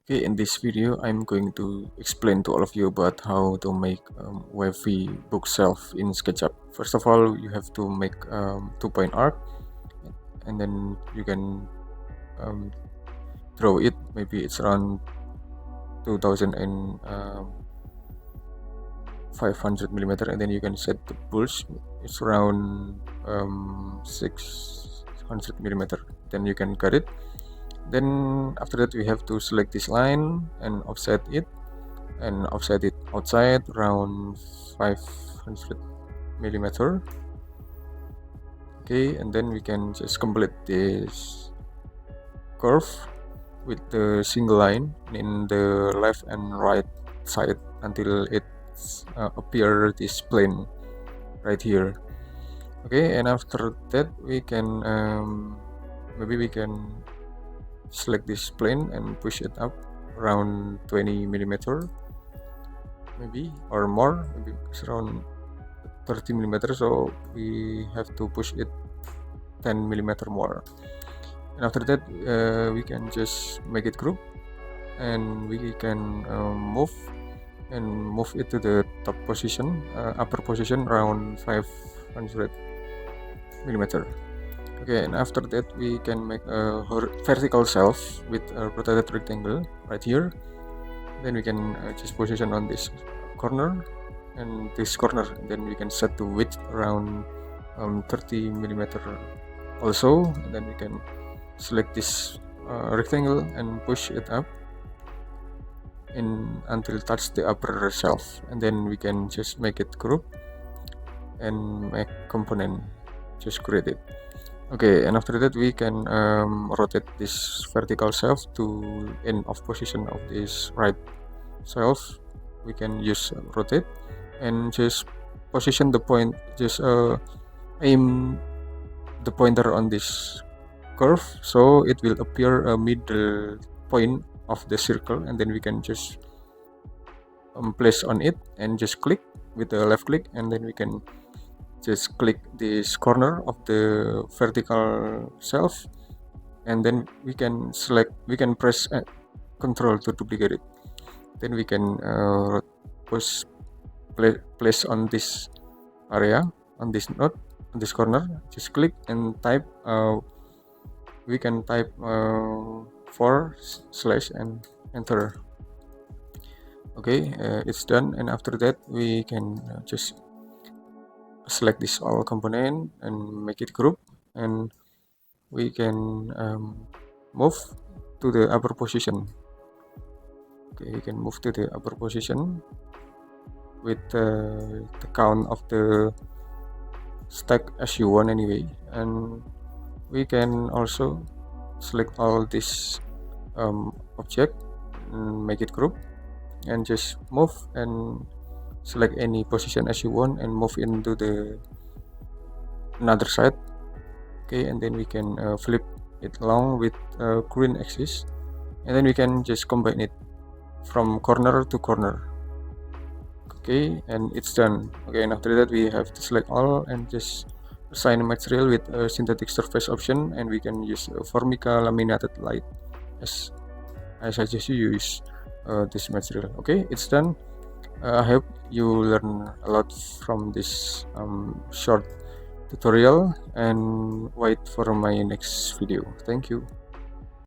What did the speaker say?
Okay, in this video, I'm going to explain to all of you about how to make wavy bookshelf in SketchUp. First of all, you have to make 2-point arc, and then you can um, draw it. Maybe it's around 2500 millimeter, and then you can set the pulse. It's around 600 millimeter. Then you can cut it. Then after that, we have to select this line and offset it outside around 500 millimeter. Okay, and then we can just complete this curve with the single line in the left and right side until it appear this plane right here. Okay, and after that we can maybe we can select this plane and push it up around 20 millimeter, maybe, or more. Maybe it's around 30 millimeter, so we have to push it 10 millimeter more. And after that we can just make it group, and we can move it to the top position, upper position around 500 millimeter. Okay, and after that we can make a vertical shelf with a rotated rectangle right here. Then we can just position on this corner and this corner, and then we can set the width around 30 millimeter also, and then we can select this rectangle and push it up until touch the upper shelf, and then we can just make it group and make component, just create it. Okay, and after that we can rotate this vertical shelf to end of position of this right shelf. We can use rotate and just position the point, just aim the pointer on this curve so it will appear a middle point of the circle, and then we can just place on it and just click with the left click, and then we can just click this corner of the vertical shelf, and then we can press Control to duplicate it. Then we can place on this area, on this node, on this corner. Just click and type. We can type / and enter. Okay, it's done. And after that we can just select this all component and make it group, and we can move to the upper position. Okay, we can move to the upper position with the count of the stack as you want anyway. And we can also select all this object and make it group, and just move and select any position as you want and move into the another side. Okay, and then we can flip it along with green axis, and then we can just combine it from corner to corner. Okay, and it's done. Okay, and after that we have to select all and just assign a material with a synthetic surface option, and we can use Formica laminated light as I suggest you use this material. Okay, it's done. I hope you learn a lot from this short tutorial, and wait for my next video. Thank you.